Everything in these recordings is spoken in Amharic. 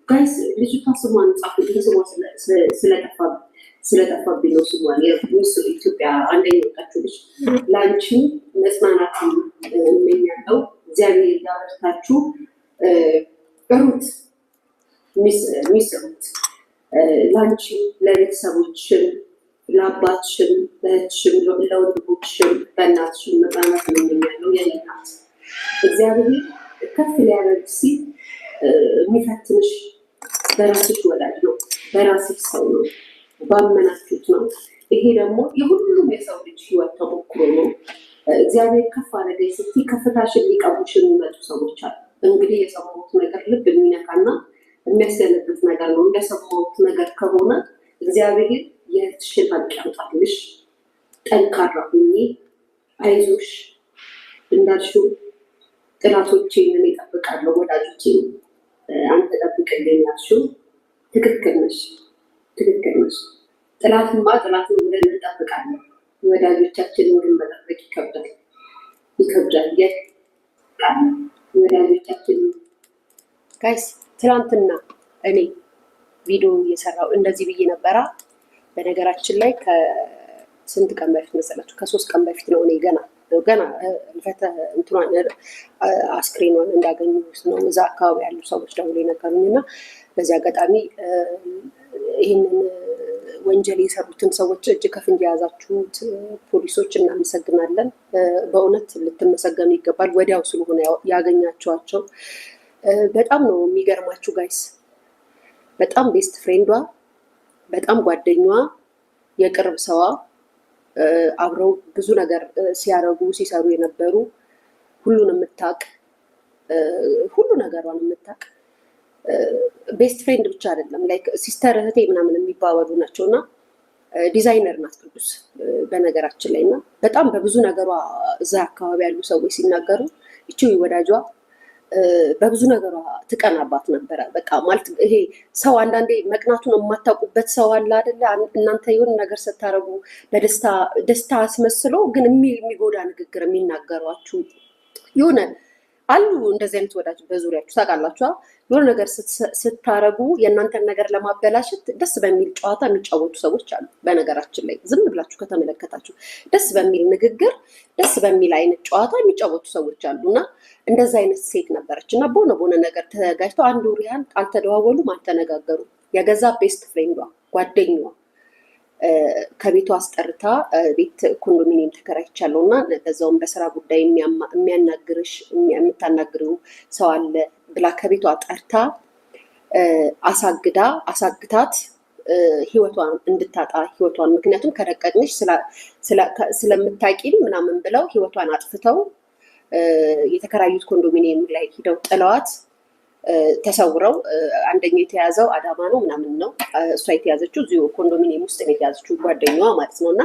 ጋይስ ልጅቷ ስሟን ጻፉ። ስሟ ስለጠፋብኝ ነው ስሟን። የሚስ ኢትዮጵያ አንደኛ ወጣችሁ ልጅ ለአንቺ መጽናናት እመኛለሁ። እግዚአብሔር ያበርታችሁ። ሩት ሚስ ሩት ለአንቺ ለቤተሰቦችም ለአባትሽም ለእህትሽም ለወንድሞችሽም ለእናትሽም መጽናናት እመኛለሁ። የኔ እናት እግዚአብሔር ከፍ ሊያደርግ ሲል የሚፈትንሽ በራስሽ ወላጅ ነው፣ በራስሽ ሰው ነው፣ ባመናችሁት ነው። ይሄ ደግሞ የሁሉም የሰው ልጅ ህይወት ተሞክሮ ነው። እግዚአብሔር ከፍ አደረገኝ ስትይ ከፍታሽን ሊቀሙሽ የሚመጡ ሰዎች አሉ። እንግዲህ የሰማሁት ነገር ልብ የሚነካና የሚያስደነግጥ ነገር ነው። እንደሰማሁት ነገር ከሆነ እግዚአብሔር የእህትሽን ሀቅ ያውጣልሽ። ጠንካራ ሁኚ፣ አይዞሽ። እንዳልሽው ጥላቶቼን እኔ እጠብቃለሁ፣ ወዳጆቼን አንተ ጠብቅልኝ ያልሽው ትክክል ነሽ፣ ትክክል ነሽ። ጥላትማ ጥላት ነው ብለን እንጠብቃለን። ወዳጆቻችንን ግን መጠበቅ ይከብዳል፣ ይከብዳል። ወዳጆቻችን ጋይስ ትናንትና እኔ ቪዲዮ እየሰራው እንደዚህ ብዬ ነበራ። በነገራችን ላይ ከስንት ቀን በፊት መሰላችሁ? ከ3 ቀን በፊት ነው። እኔ ገና እንትኗን አስክሬኗን እንዳገኙ ነው እዛ አካባቢ ያሉ ሰዎች ደውለው የነገሩኝ እና በዚህ አጋጣሚ ይህንን ወንጀል የሰሩትን ሰዎች እጅ ከፍንጅ የያዛችሁት ፖሊሶች እናመሰግናለን። በእውነት ልትመሰገኑ ይገባል። ወዲያው ስለሆነ ያገኛችኋቸው። በጣም ነው የሚገርማችሁ ጋይስ። በጣም ቤስት ፍሬንዷ፣ በጣም ጓደኛዋ፣ የቅርብ ሰዋ፣ አብረው ብዙ ነገር ሲያረጉ ሲሰሩ የነበሩ ሁሉን የምታውቅ ሁሉ ነገሯን የምታውቅ ቤስት ፍሬንድ ብቻ አይደለም፣ ላይክ ሲስተር እህቴ ምናምን የሚባባሉ ናቸው። እና ዲዛይነር ናት ቅዱስ በነገራችን ላይ። እና በጣም በብዙ ነገሯ እዛ አካባቢ ያሉ ሰዎች ሲናገሩ እቺ ወዳጇ በብዙ ነገሯ ትቀናባት ነበረ። በቃ ማለት ይሄ ሰው አንዳንዴ መቅናቱን የማታውቁበት ሰው አለ አይደለ? እናንተ የሆነ ነገር ስታረጉ ደስታ አስመስሎ ግን የሚጎዳ ንግግር የሚናገሯችሁ የሆነ አሉ። እንደዚህ አይነት ወዳጅ በዙሪያችሁ ታውቃላችሁ። የሆነ ነገር ስታረጉ የእናንተን ነገር ለማበላሸት ደስ በሚል ጨዋታ የሚጫወቱ ሰዎች አሉ። በነገራችን ላይ ዝም ብላችሁ ከተመለከታችሁ ደስ በሚል ንግግር፣ ደስ በሚል አይነት ጨዋታ የሚጫወቱ ሰዎች አሉ። እና እንደዛ አይነት ሴት ነበረች እና በሆነ ነገር ተጋጅተው አንድ ወር ያህል አልተደዋወሉም፣ አልተነጋገሩም። የገዛ ቤስት ፍሬንዷ ጓደኛዋ ከቤቷ አስጠርታ ቤት ኮንዶሚኒየም ተከራይቻለሁ እና በዛውም በስራ ጉዳይ የምታናግረው ሰው አለ ብላ ከቤቷ ጠርታ አሳግታት ህይወቷን እንድታጣ ህይወቷን ምክንያቱም ከረቀቅንሽ ስለምታቂም ምናምን ብለው ህይወቷን አጥፍተው የተከራዩት ኮንዶሚኒየም ላይ ሂደው ጥለዋት ተሰውረው አንደኛው የተያዘው አዳማ ነው ምናምን ነው። እሷ የተያዘችው እዚሁ ኮንዶሚኒየም ውስጥ ነው የተያዘችው ጓደኛዋ ማለት ነው። እና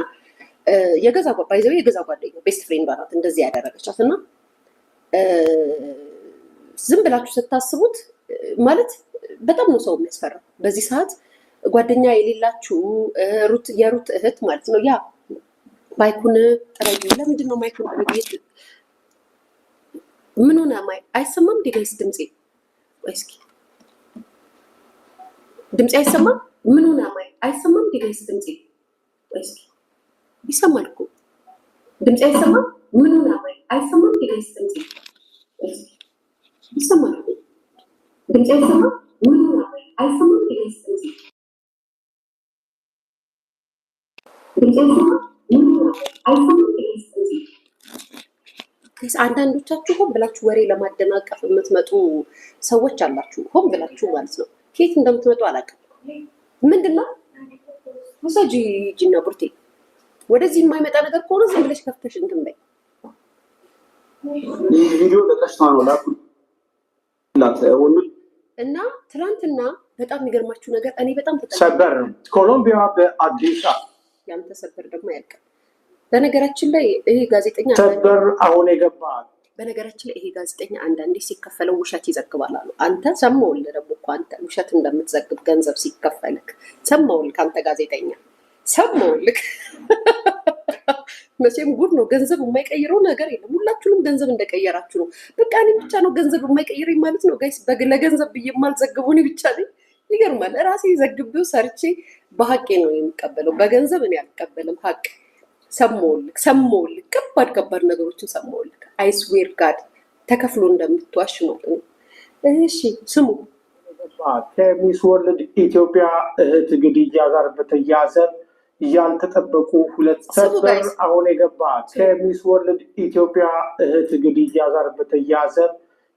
የገዛ ጓደኛዋ ቤስት ፍሬንድ ናት እንደዚህ ያደረገቻት። እና ዝም ብላችሁ ስታስቡት ማለት በጣም ነው ሰው የሚያስፈራው በዚህ ሰዓት። ጓደኛ የሌላችሁ የሩት እህት ማለት ነው። ያ ማይኩን ጥረጊ። ለምንድን ነው ማይኩን ጥረጊ? ምን ሆነ? አይሰማም ዲጋይስ ድምጼ? እስኪ ድምጼ አይሰማም? ምን ሆነ? አይሰማም ዲጋይስ ድምጼ? እስኪ ይሰማል እኮ ድምጼ አይሰማም? ምን ሆነ? አይሰማም ዲጋይስ ድምጼ? እስኪ ይሰማል እኮ ድምጼ አይሰማም? ምን ሆነ? አይሰማም ዲጋይስ ድምጼ? ድምጼ አይሰማም? ምን ሆነ? አይሰማም ዲጋይስ ድምጼ? አንዳንዶቻችሁ ሆን ብላችሁ ወሬ ለማደናቀፍ የምትመጡ ሰዎች አላችሁ። ሆን ብላችሁ ማለት ነው። ከየት እንደምትመጡ አላውቅም። ምንድነው ውሰጂ ጂና ቡርቴ። ወደዚህ የማይመጣ ነገር ከሆነ ዝም ብለሽ ከፍተሽ እንትን በይ። ቪዲዮ ለቀሽታ ነው እና ትናንትና በጣም የሚገርማችሁ ነገር እኔ በጣም ሰበር ኮሎምቢያ በአዲስ ያንተ ሰበር ደግሞ ያልቃል። በነገራችን ላይ ይሄ ጋዜጠኛ ሰበር አሁን የገባል። በነገራችን ላይ ይሄ ጋዜጠኛ አንዳንዴ ሲከፈለው ውሸት ይዘግባል አሉ። አንተ ሰማውልህ ደግሞ እኮ አንተ ውሸት እንደምትዘግብ ገንዘብ ሲከፈልክ ሰማውልህ። አንተ ጋዜጠኛ ሰማውልህ። መቼም ጉድ ነው። ገንዘብ የማይቀይረው ነገር የለም። ሁላችሁንም ገንዘብ እንደቀየራችሁ ነው። በቃ እኔ ብቻ ነው ገንዘብ የማይቀይረኝ ማለት ነው ጋይስ። ለገንዘብ ብዬ የማልዘግበው እኔ ብቻ ነኝ። ይገርማል። ራሴ ዘግቤው ሰርቼ በሀቄ ነው የሚቀበለው። በገንዘብ እኔ አልቀበልም። ሀቅ ሰማሁልክ ከባድ ነገሮችን ሰማሁልክ። አይስዌር ጋድ ተከፍሎ እንደምትዋሽ ማለት ነው። እሺ ስሙ። ከሚስ ወርልድ ኢትዮጵያ እህት ግድያ ጋር በተያያዘ ያልተጠበቁ ሁለት ሰበር አሁን የገባ ከሚስ ወርልድ ኢትዮጵያ እህት ግድያ ጋር በተያያዘ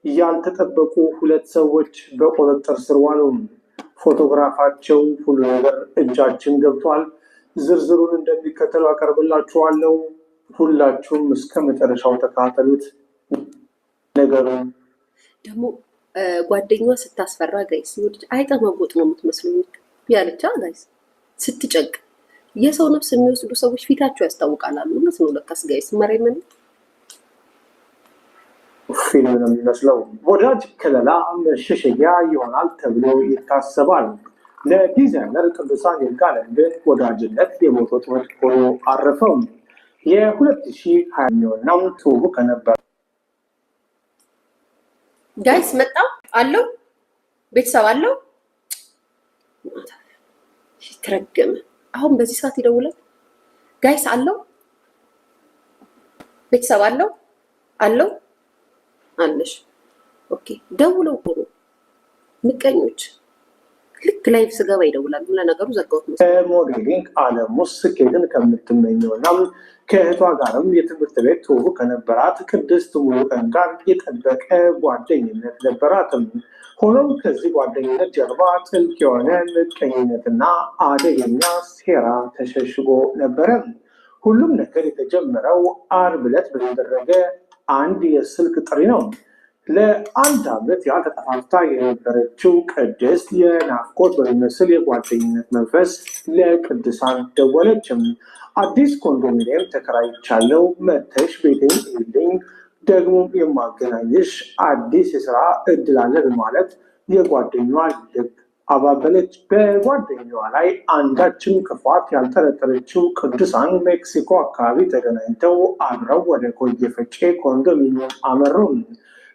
ያልተጠበቁ ሁለት ሰዎች በቁጥጥር ስር ዋሉ። ፎቶግራፋቸው ሁሉ ነገር እጃችን ገብቷል። ዝርዝሩን እንደሚከተለው አቀርብላችኋለሁ። ሁላችሁም እስከ መጨረሻው ተከታተሉት። ነገሩ ደግሞ ጓደኛዋ ስታስፈራ ጋይስ አይጠመጎጥ ነው የምትመስሉኝ ያለቻ ጋይስ ስትጨቅ የሰው ነፍስ የሚወስዱ ሰዎች ፊታቸው ያስታውቃል አሉ። እውነት ነው ለካስ ጋይስ መሬምን ፊልም ነው የሚመስለው። ወዳጅ ከለላ መሸሸጊያ ይሆናል ተብሎ ይታሰባል። ለዲዛይነር ቅዱሳን ይርጋለም ግን ወዳጅነት የሞቶ ትምህርት ሆኖ አረፈው። የ2020 ትውውቅ ከነበረ ጋይስ መጣ አለው ቤተሰብ አለው ተረገመ። አሁን በዚህ ሰዓት ይደውላል ጋይስ አለው ቤተሰብ አለው አለሽ። ኦኬ ደውለው ቆሮ ምቀኞች ልክ ላይፍ ስገባ ይደውላሉ። ለነገሩ ዘጋሁት ነው። ሞዴሊንግ ዓለም ውስጥ ስኬትን ከምትመኘውና ከእህቷ ጋርም የትምህርት ቤት ትውውቅ ከነበራት ቅድስት ሙሉቀን ጋር የጠበቀ ጓደኝነት ነበራትም። ሆኖም ከዚህ ጓደኝነት ጀርባ ጥልቅ የሆነ ምቀኝነትና አደገኛ ሴራ ተሸሽጎ ነበረ። ሁሉም ነገር የተጀመረው ዓርብ ዕለት በተደረገ አንድ የስልክ ጥሪ ነው። ለአንድ ዓመት ያህል ተጠፋፍታ የነበረችው ቅድስት የናፍቆት በሚመስል የጓደኝነት መንፈስ ለቅዱሳን ደወለችም። አዲስ ኮንዶሚኒየም ተከራይቻለሁ፣ መተሽ ቤቴን እይልኝ፣ ደግሞ የማገናኝሽ አዲስ የስራ እድል አለ በማለት የጓደኛዋ ልብ አባበለች። በጓደኛዋ ላይ አንዳችም ክፋት ያልጠረጠረችው ቅዱሳን ሜክሲኮ አካባቢ ተገናኝተው አብረው ወደ ኮየ ፈጬ ኮንዶሚኒየም አመሩ።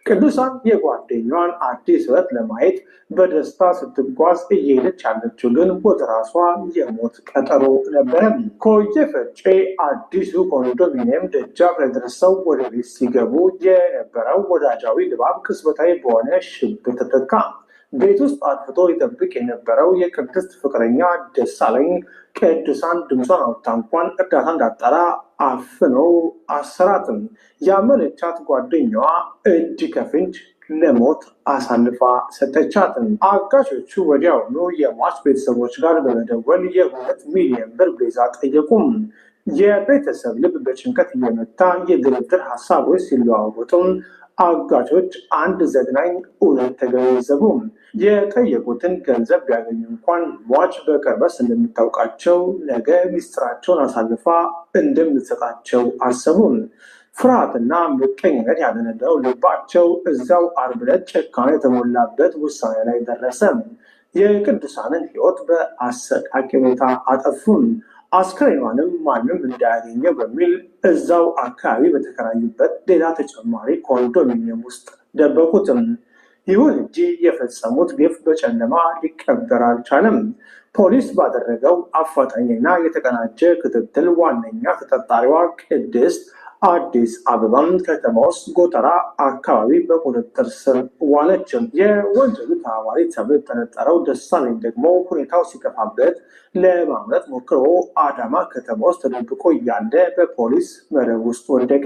ቅዱሳን የጓደኛዋን አዲስ ሕይወት ለማየት በደስታ ስትጓዝ እየሄደች ያለችው ግን ወደ ራሷ የሞት ቀጠሮ ነበረ። ኮየ ፈጬ አዲሱ ኮንዶሚኒየም ደጃፍ ለደረሰው ወደ ቤት ሲገቡ የነበረው ወዳጃዊ ድባብ ቅጽበታዊ በሆነ ሽብር ተተካ። ቤት ውስጥ አጥፍቶ ይጠብቅ የነበረው የቅድስት ፍቅረኛ ደሳለኝ ቅዱሳን ድምጿን አውጥታ እንኳን እርዳታ እንዳጣራ አፍነው አሰራትም። ያመነቻት ጓደኛዋ እጅ ከፍንጅ ለሞት አሳልፋ ሰጠቻትም። አጋሾቹ ወዲያውኑ የሟች ቤተሰቦች ጋር በመደወል የ2 ሚሊዮን ብር ቤዛ ጠየቁም። የቤተሰብ ልብ በጭንቀት እየመታ የድርድር ሀሳቦች ሲለዋወጡም አጋቾች አንድ ዘግናኝ እውነት ተገነዘቡ። የጠየቁትን ገንዘብ ቢያገኙ እንኳን ሟች በቅርበት እንደምታውቃቸው ነገ ሚስጥራቸውን አሳልፋ እንደምትሰጣቸው አሰቡ። ፍርሃትና ምቀኝነት ያደነደው ልባቸው እዚያው ዓርብ ዕለት ጭካኔ የተሞላበት ውሳኔ ላይ ደረሰ። የቅዱሳንን ሕይወት በአሰቃቂ ሁኔታ አጠፉን። አስከሬኗንም ማንም እንዳያገኘው በሚል እዛው አካባቢ በተከራዩበት ሌላ ተጨማሪ ኮንዶሚኒየም ውስጥ ደበቁትም። ይሁን እንጂ የፈጸሙት ግፍ በጨለማ ሊቀበር አልቻለም። ፖሊስ ባደረገው አፋጣኝና የተቀናጀ ክትትል ዋነኛ ተጠርጣሪዋ ቅድስት አዲስ አበባም ከተማ ውስጥ ጎተራ አካባቢ በቁጥጥር ስር ዋለችም። የወንጀሉ ተባባሪ ተብሎ የተጠረጠረው ደሳለኝ ደግሞ ሁኔታው ሲከፋበት ለማምለጥ ሞክሮ አዳማ ከተማ ውስጥ ተደብቆ እያለ በፖሊስ መረብ ውስጥ ወደቀ።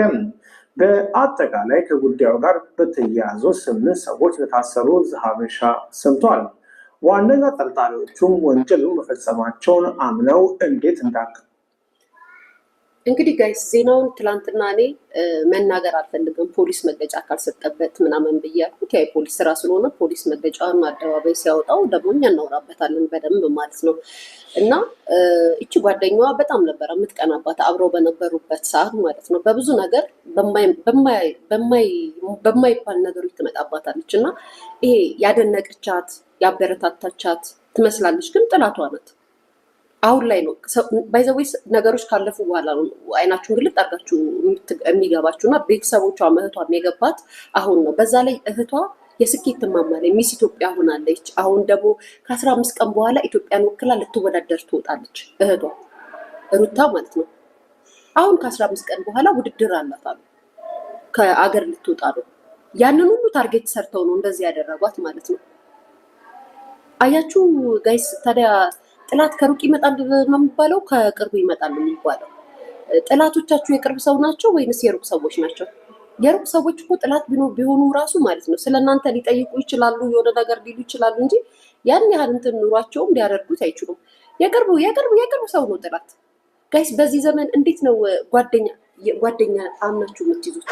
በአጠቃላይ ከጉዳዩ ጋር በተያያዙ 8 ሰዎች ለታሰሩ ዘሀበሻ ሰምቷል። ዋነኛ ጠርጣሪዎቹም ወንጀሉን መፈጸማቸውን አምነው እንዴት እንግዲህ ጋይስ ዜናውን ትላንትና እኔ መናገር አልፈልግም ፖሊስ መግለጫ ካልሰጠበት ምናምን ብያልኩት፣ ያ የፖሊስ ስራ ስለሆነ ፖሊስ መግለጫውን አደባባይ ሲያወጣው ደግሞ እኛ እናወራበታለን በደንብ ማለት ነው። እና እቺ ጓደኛዋ በጣም ነበረ የምትቀናባት አብረው በነበሩበት ሰዓት ማለት ነው። በብዙ ነገር በማይባል ነገሮች ትመጣባታለች እና ይሄ ያደነቀቻት ያበረታታቻት ትመስላለች፣ ግን ጥላቷ ናት። አሁን ላይ ነው ባይዘዌስ ነገሮች ካለፉ በኋላ ነው አይናችሁን ግልጥ አድርጋችሁ የሚገባችሁ እና ቤተሰቦቿ እህቷም የገባት አሁን ነው። በዛ ላይ እህቷ የስኬት ማማ ላይ ሚስ ኢትዮጵያ ሆናለች። አሁን ደግሞ ከ15 ቀን በኋላ ኢትዮጵያን ወክላ ልትወዳደር ትወጣለች እህቷ ሩታ ማለት ነው። አሁን ከ15 ቀን በኋላ ውድድር አላት አሉ ከአገር ልትወጣ ነው። ያንን ሁሉ ታርጌት ሰርተው ነው እንደዚህ ያደረጓት ማለት ነው። አያችሁ ጋይስ። ታዲያ ጥላት ከሩቅ ይመጣል ነው የሚባለው ከቅርቡ ይመጣል ነው የሚባለው? ጥላቶቻችሁ የቅርብ ሰው ናቸው ወይንስ የሩቅ ሰዎች ናቸው? የሩቅ ሰዎች እኮ ጥላት ቢሆኑ ራሱ ማለት ነው ስለእናንተ ሊጠይቁ ይችላሉ፣ የሆነ ነገር ሊሉ ይችላሉ እንጂ ያን ያህል እንትን ኑሯቸውም ሊያደርጉት አይችሉም። የቅርብ ሰው ነው ጥላት ጋይስ። በዚህ ዘመን እንዴት ነው ጓደኛ አምናችሁ የምትይዙት?